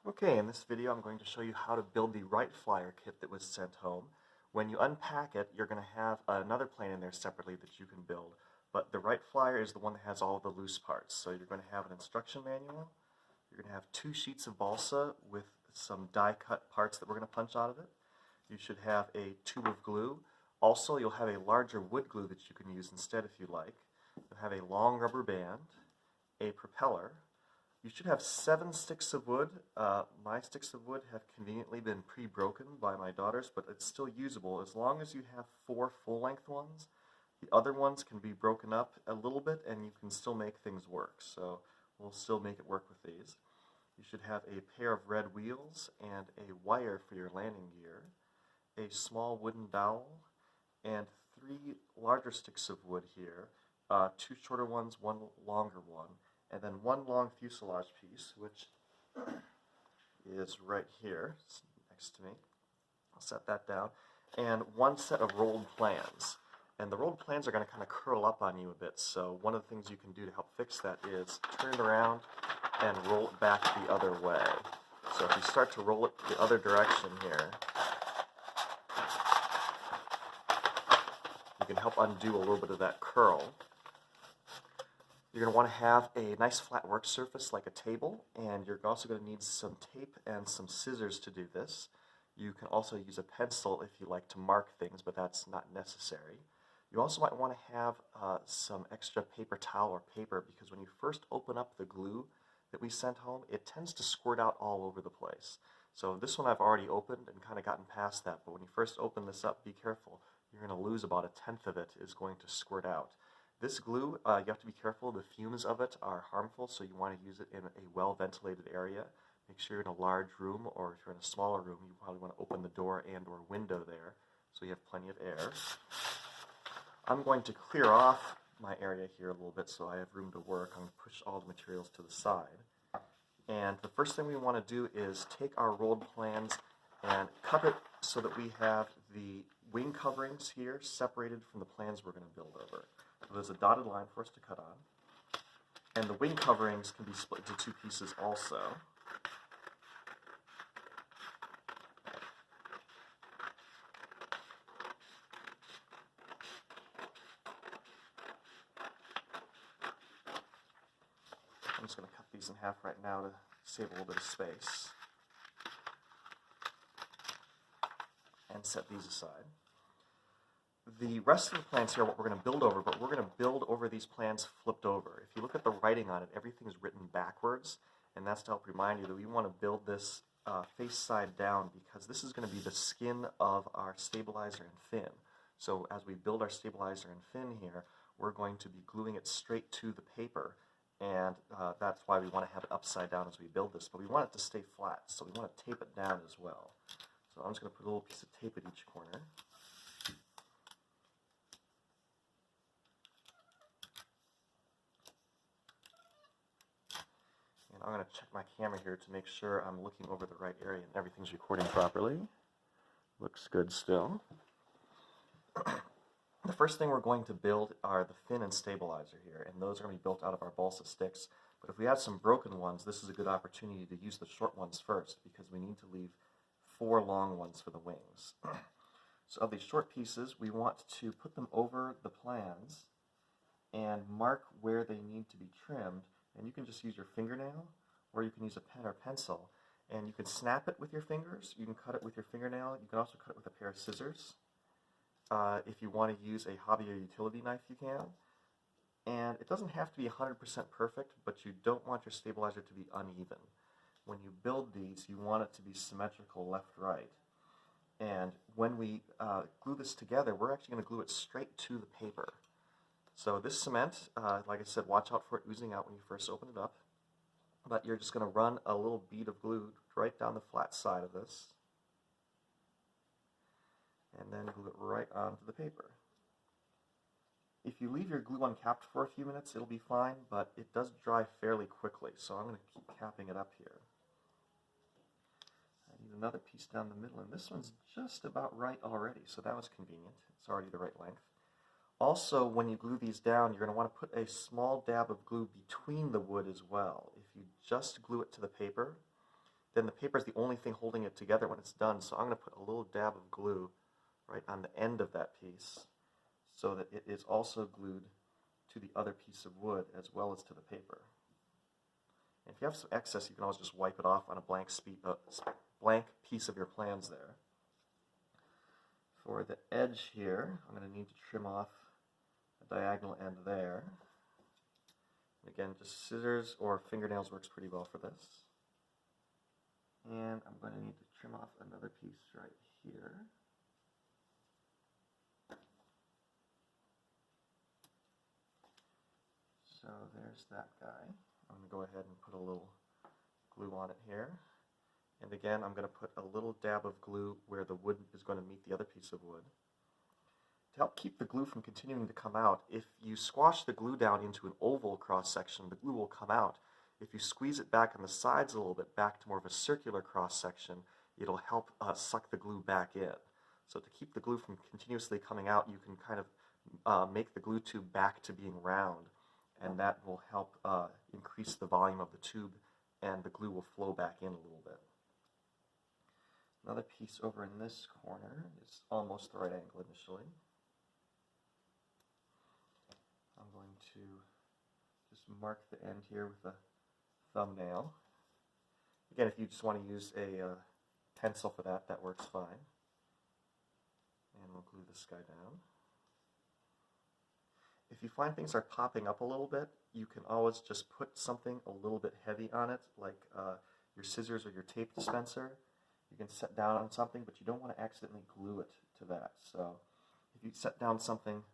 Okay, in this video I'm going to show you how to build the Wright Flyer kit that was sent home. When you unpack it, you're going to have another plane in there separately that you can build, but the Wright Flyer is the one that has all the loose parts. So you're going to have an instruction manual, you're going to have 2 sheets of balsa with some die-cut parts that we're going to punch out of it. You should have a tube of glue. Also, you'll have a larger wood glue that you can use instead if you like. You'll have a long rubber band, a propeller. You should have 7 sticks of wood. My sticks of wood have conveniently been pre-broken by my daughters, but it's still usable as long as you have 4 full-length ones. The other ones can be broken up a little bit and you can still make things work, so we'll still make it work with these. You should have a pair of red wheels and a wire for your landing gear, a small wooden dowel, and 3 larger sticks of wood here, 2 shorter ones, 1 longer one, and then 1 long fuselage piece, which is right here next to me. I'll set that down. And 1 set of rolled plans. And the rolled plans are going to kind of curl up on you a bit, so one of the things you can do to help fix that is turn it around and roll it back the other way. So if you start to roll it the other direction here, you can help undo a little bit of that curl. You're going to want to have a nice flat work surface like a table, and you're also going to need some tape and some scissors to do this. You can also use a pencil if you like to mark things, but that's not necessary. You also might want to have some extra paper towel or paper, because when you first open up the glue that we sent home, it tends to squirt out all over the place. So this one I've already opened and kind of gotten past that, but when you first open this up, be careful. You're going to lose about 1/10 of it is going to squirt out. This glue, you have to be careful. The fumes of it are harmful, so you want to use it in a well-ventilated area. Make sure you're in a large room, or if you're in a smaller room, you probably want to open the door and or window there so you have plenty of air. I'm going to clear off my area here a little bit so I have room to work. I'm going to push all the materials to the side. And the first thing we want to do is take our rolled plans and cut it so that we have the wing coverings here separated from the plans we're going to build over. So there's a dotted line for us to cut on. And the wing coverings can be split into 2 pieces also. I'm just going to cut these in half right now to save a little bit of space. And set these aside. The rest of the plans here are what we're going to build over, but we're going to build over these plans flipped over. If you look at the writing on it, everything is written backwards, and that's to help remind you that we want to build this face side down, because this is going to be the skin of our stabilizer and fin. So as we build our stabilizer and fin here, we're going to be gluing it straight to the paper, and that's why we want to have it upside down as we build this, but we want it to stay flat, so we want to tape it down as well. So I'm just going to put a little piece of tape at each corner. And I'm going to check my camera here to make sure I'm looking over the right area and everything's recording properly. Looks good still. The first thing we're going to build are the fin and stabilizer here, and those are going to be built out of our balsa sticks. But if we have some broken ones, this is a good opportunity to use the short ones first, because we need to leave 4 long ones for the wings. So of these short pieces, we want to put them over the plans and mark where they need to be trimmed. And you can just use your fingernail, or you can use a pen or pencil, and you can snap it with your fingers, you can cut it with your fingernail, you can also cut it with a pair of scissors. If you want to use a hobby or utility knife, you can. And it doesn't have to be 100% perfect, but you don't want your stabilizer to be uneven. When you build these, you want it to be symmetrical left-right. And when we glue this together, we're actually going to glue it straight to the paper. So this cement, like I said, watch out for it oozing out when you first open it up. But you're just going to run a little bead of glue right down the flat side of this, and then glue it right onto the paper. If you leave your glue uncapped for a few minutes, it'll be fine, but it does dry fairly quickly, so I'm going to keep capping it up here. I need another piece down the middle, and this one's just about right already, so that was convenient. It's already the right length. Also, when you glue these down, you're going to want to put a small dab of glue between the wood as well. If you just glue it to the paper, then the paper is the only thing holding it together when it's done. So I'm going to put a little dab of glue right on the end of that piece so that it is also glued to the other piece of wood as well as to the paper. And if you have some excess, you can always just wipe it off on a blank piece of your plans there. For the edge here, I'm going to need to trim off a diagonal end there. Again, just scissors or fingernails works pretty well for this. And I'm going to need to trim off another piece right here. So there's that guy. I'm going to go ahead and put a little glue on it here. And again, I'm going to put a little dab of glue where the wood is going to meet the other piece of wood. To help keep the glue from continuing to come out, if you squash the glue down into an oval cross-section, the glue will come out. If you squeeze it back on the sides a little bit, back to more of a circular cross-section, it'll help suck the glue back in. So to keep the glue from continuously coming out, you can kind of make the glue tube back to being round, and that will help increase the volume of the tube, and the glue will flow back in a little bit. Another piece over in this corner is almost the right angle initially. I'm going to just mark the end here with a thumbnail. Again, if you just want to use a pencil for that, that works fine. And we'll glue this guy down. If you find things are popping up a little bit, you can always just put something a little bit heavy on it, like your scissors or your tape dispenser. You can set down on something, but you don't want to accidentally glue it to that. So if you set down something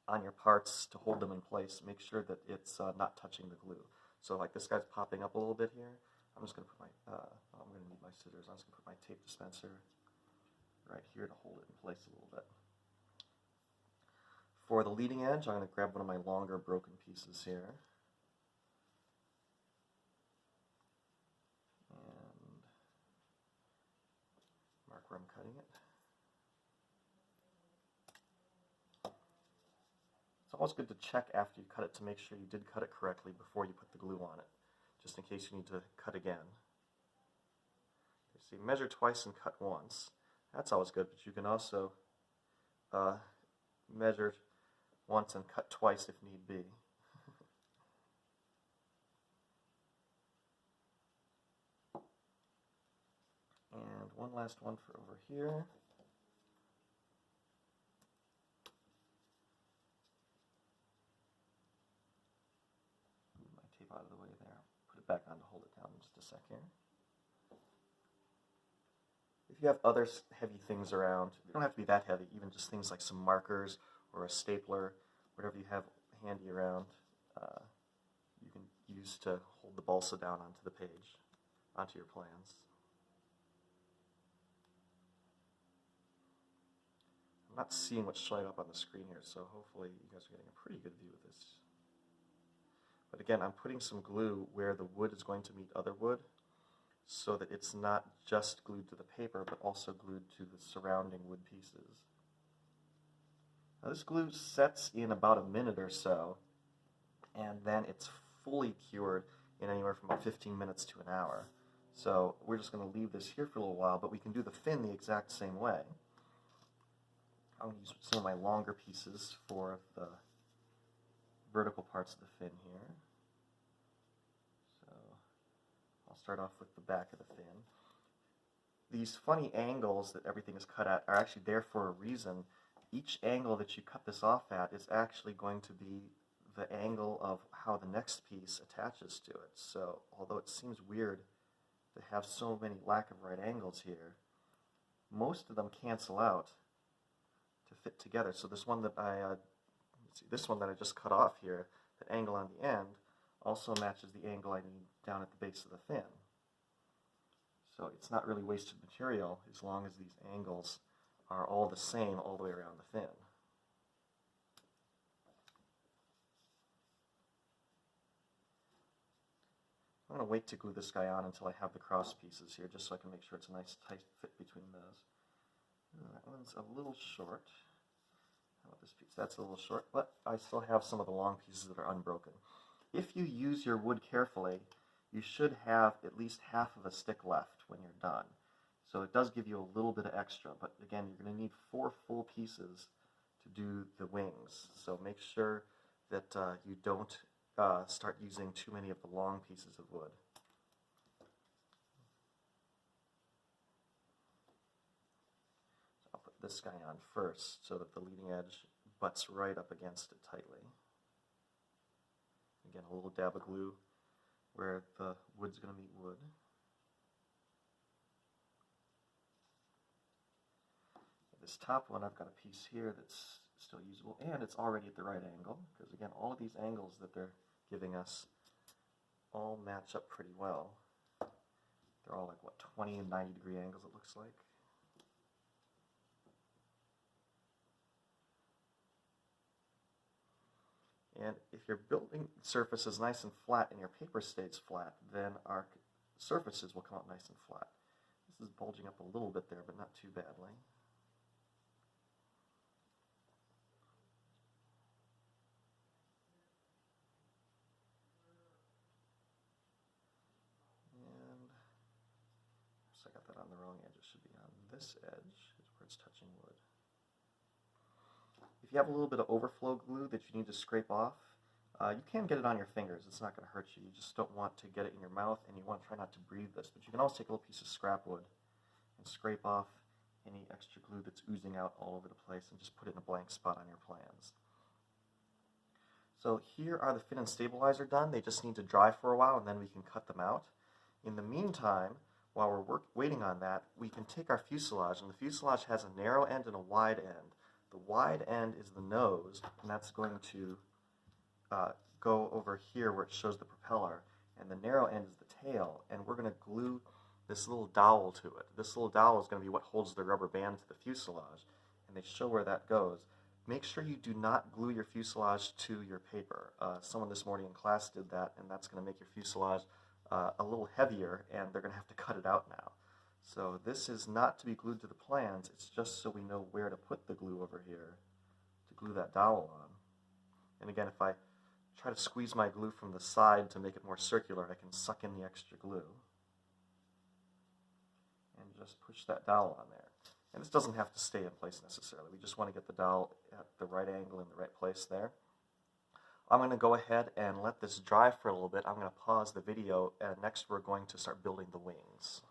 on your parts to hold them in place, make sure that it's not touching the glue. So like this guy's popping up a little bit here. I'm just going to put my, I'm going to need my scissors. I'm just going to put my tape dispenser right here to hold it in place a little bit. For the leading edge, I'm going to grab one of my longer broken pieces here. And mark where I'm cutting it. It's always good to check after you cut it to make sure you did cut it correctly before you put the glue on it, just in case you need to cut again. You see, measure twice and cut once. That's always good, but you can also measure once and cut twice if need be. And one last one for over here. Move my tape out of the way there. Put it back on to hold it down in just a sec here. If you have other heavy things around, they don't have to be that heavy, even just things like some markers or a stapler, whatever you have handy around, you can use to hold the balsa down onto the page, onto your plans. I'm not seeing what's showing up on the screen here, so hopefully you guys are getting a pretty good view of this. But again, I'm putting some glue where the wood is going to meet other wood, so that it's not just glued to the paper, but also glued to the surrounding wood pieces. Now this glue sets in about a minute or so, and then it's fully cured in anywhere from about 15 minutes to an hour. So we're just going to leave this here for a little while, but we can do the fin the exact same way. I'm going to use some of my longer pieces for the vertical parts of the fin here. So I'll start off with the back of the fin. These funny angles that everything is cut at are actually there for a reason. Each angle that you cut this off at is actually going to be the angle of how the next piece attaches to it. So although it seems weird to have so many lack of right angles here, most of them cancel out to fit together. So this one that I just cut off here, the angle on the end, also matches the angle I need down at the base of the fin. So it's not really wasted material as long as these angles are all the same all the way around the fin. I'm going to wait to glue this guy on until I have the cross pieces here, just so I can make sure it's a nice tight fit between those. That one's a little short. How about this piece? That's a little short, but I still have some of the long pieces that are unbroken. If you use your wood carefully, you should have at least half of a stick left when you're done. So it does give you a little bit of extra, but again, you're going to need 4 full pieces to do the wings. So make sure that you don't start using too many of the long pieces of wood. So I'll put this guy on first so that the leading edge butts right up against it tightly. Again, a little dab of glue where the wood's going to meet wood. This top one, I've got a piece here that's still usable, and it's already at the right angle, because again, all of these angles that they're giving us all match up pretty well. They're all like, what, 20 and 90 degree angles, it looks like. And if your building surface is nice and flat and your paper stays flat, then our surfaces will come out nice and flat. This is bulging up a little bit there, but not too badly. I got that on the wrong edge. It should be on this edge, is where it's touching wood. If you have a little bit of overflow glue that you need to scrape off, you can get it on your fingers. It's not going to hurt you. You just don't want to get it in your mouth, and you want to try not to breathe this. But you can always take a little piece of scrap wood and scrape off any extra glue that's oozing out all over the place and just put it in a blank spot on your plans. So here are the fin and stabilizer done. They just need to dry for a while, and then we can cut them out. In the meantime, while we're waiting on that, we can take our fuselage, and the fuselage has a narrow end and a wide end. The wide end is the nose, and that's going to go over here where it shows the propeller, and the narrow end is the tail, and we're going to glue this little dowel to it. This little dowel is going to be what holds the rubber band to the fuselage, and they show where that goes. Make sure you do not glue your fuselage to your paper. Someone this morning in class did that, and that's going to make your fuselage a little heavier, and they're going to have to cut it out now. So this is not to be glued to the plans, it's just so we know where to put the glue over here to glue that dowel on. And again, if I try to squeeze my glue from the side to make it more circular, I can suck in the extra glue and just push that dowel on there. And this doesn't have to stay in place necessarily, we just want to get the dowel at the right angle in the right place there. I'm going to go ahead and let this dry for a little bit. I'm going to pause the video, and next we're going to start building the wings.